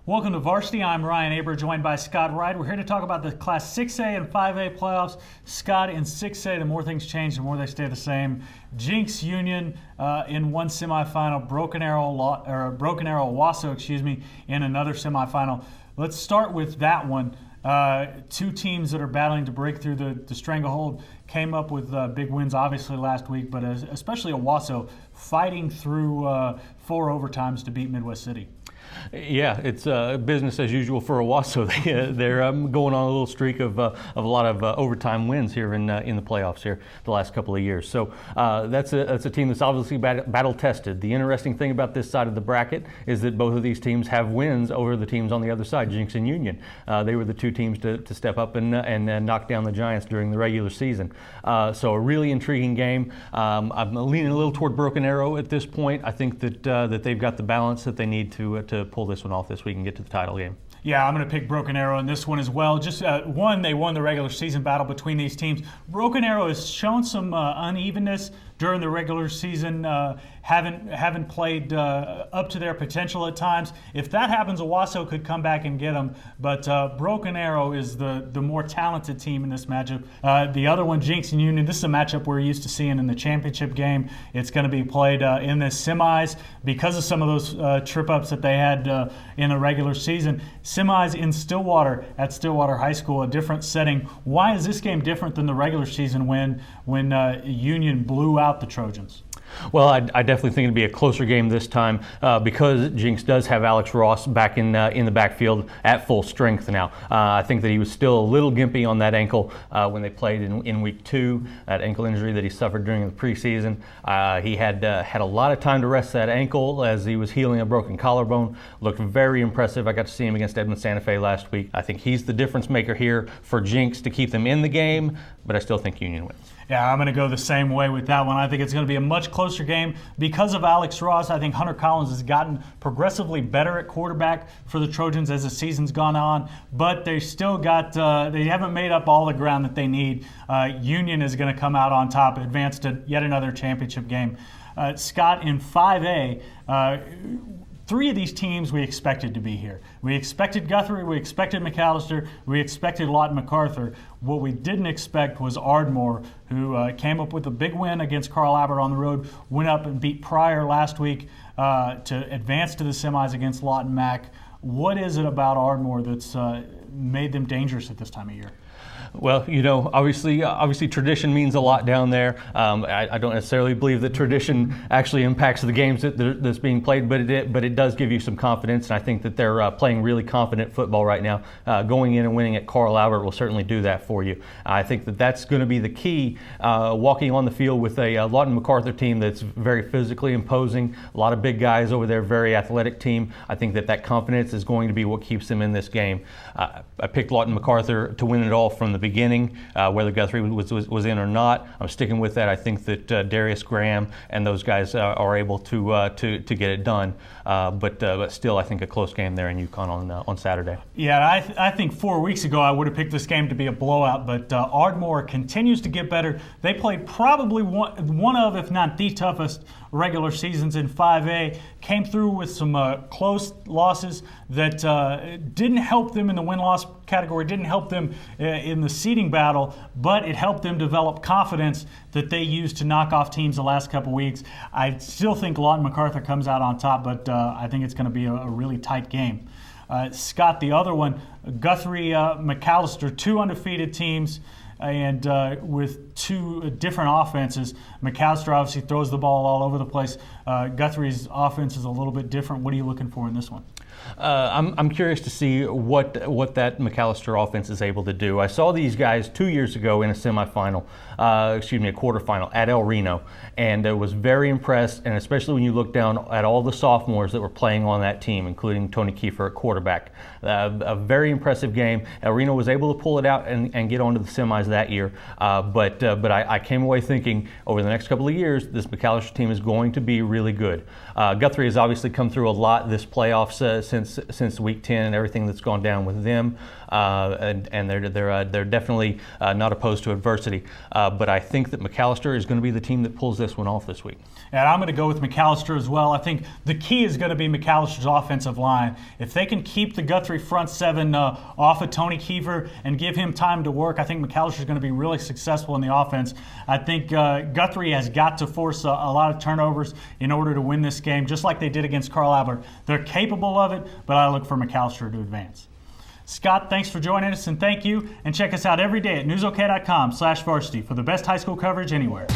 Welcome to Varsity. I'm Ryan Aber, joined by Scott Wright. We're here to talk about the Class 6A and 5A playoffs. Scott, in 6A, the more things change, the more they stay the same. Jenks Union in one semifinal, Broken Arrow Owasso, in another semifinal. Let's start with that one. Two teams that are battling to break through the stranglehold came up with big wins, obviously, last week, but especially Owasso fighting through 4 overtimes to beat Midwest City. Yeah, it's business as usual for Owasso. They're going on a little streak of a lot of overtime wins here in the playoffs here the last couple of years. So that's a team that's obviously battle tested. The interesting thing about this side of the bracket is that both of these teams have wins over the teams on the other side, Jenks and Union. They were the two teams to step up and knock down the Giants during the regular season. So a really intriguing game. I'm leaning a little toward Broken Arrow at this point. I think that they've got the balance that they need to pull this one off this week and get to the title game. Yeah, I'm going to pick Broken Arrow in this one as well. Just they won the regular season battle between these teams. Broken Arrow has shown some unevenness during the regular season, haven't played up to their potential at times. If that happens, Owasso could come back and get them. But Broken Arrow is the more talented team in this matchup. The other one, Jenks and Union, this is a matchup we're used to seeing in the championship game. It's going to be played in the semis because of some of those trip-ups that they had in the regular season. Semis in Stillwater at Stillwater High School, a different setting. Why is this game different than the regular season when Union blew out the Trojans? Well, I definitely think it'd be a closer game this time because Jenks does have Alex Ross back in the backfield at full strength now. I think that he was still a little gimpy on that ankle when they played in week 2, that ankle injury that he suffered during the preseason. He had a lot of time to rest that ankle as he was healing a broken collarbone. Looked very impressive. I got to see him against Edmond Santa Fe last week. I think he's the difference maker here for Jenks to keep them in the game, but I still think Union wins. Yeah, I'm going to go the same way with that one. I think it's going to be a much closer game because of Alex Ross. I think Hunter Collins has gotten progressively better at quarterback for the Trojans as the season's gone on, but they still they haven't made up all the ground that they need. Union is going to come out on top, advance to yet another championship game. Scott, in 5A, 3 of these teams we expected to be here. We expected Guthrie, we expected McAllister, we expected MacArthur. What we didn't expect was Ardmore, who came up with a big win against Carl Albert on the road, went up and beat Pryor last week to advance to the semis against Lawton Mac. What is it about Ardmore that's made them dangerous at this time of year? Well, obviously tradition means a lot down there. I don't necessarily believe that tradition actually impacts the games that's being played, but it does give you some confidence, and I think that they're playing really confident football right now. Going in and winning at Carl Albert will certainly do that for you. I think that's going to be the key, walking on the field with a Lawton MacArthur team that's very physically imposing, a lot of big guys over there, very athletic team. I think that confidence is going to be what keeps them in this game. I picked Lawton MacArthur to win it all from the beginning, whether Guthrie was in or not. I'm sticking with that. I think that Darius Graham and those guys are able to get it done. But still, I think a close game there in Yukon on Saturday. Yeah, I think 4 weeks ago I would have picked this game to be a blowout, but Ardmore continues to get better. They played probably one of, if not the toughest regular seasons in 5A, came through with some close losses that didn't help them in the win-loss category, didn't help them in the seeding battle, but it helped them develop confidence that they used to knock off teams the last couple weeks. I still think Lawton MacArthur comes out on top, but I think it's going to be a really tight game. Scott, the other one, Guthrie, McAllister, 2 undefeated teams, and with 2 different offenses. McAllister obviously throws the ball all over the place. Guthrie's offense is a little bit different. What are you looking for in this one? I'm curious to see what that McAllister offense is able to do. I saw these guys 2 years ago in a semifinal, a quarterfinal at El Reno, and was very impressed, and especially when you look down at all the sophomores that were playing on that team, including Tony Kiefer at quarterback. A very impressive game. El Reno was able to pull it out and get onto the semis that year, but I came away thinking over the next couple of years, this McAllister team is going to be really good. Guthrie has obviously come through a lot this playoffs since week 10 and everything that's gone down with them. and they're definitely not opposed to adversity. But I think that McAllister is going to be the team that pulls this one off this week. And I'm going to go with McAllister as well. I think the key is going to be McAllister's offensive line. If they can keep the Guthrie front seven off of Tony Kiefer and give him time to work, I think McAllister is going to be really successful in the offense. I think Guthrie has got to force a lot of turnovers in order to win this game, just like they did against Carl Albert. They're capable of it, but I look for McAllister to advance. Scott, thanks for joining us, and thank you. And check us out every day at newsok.com/varsity for the best high school coverage anywhere.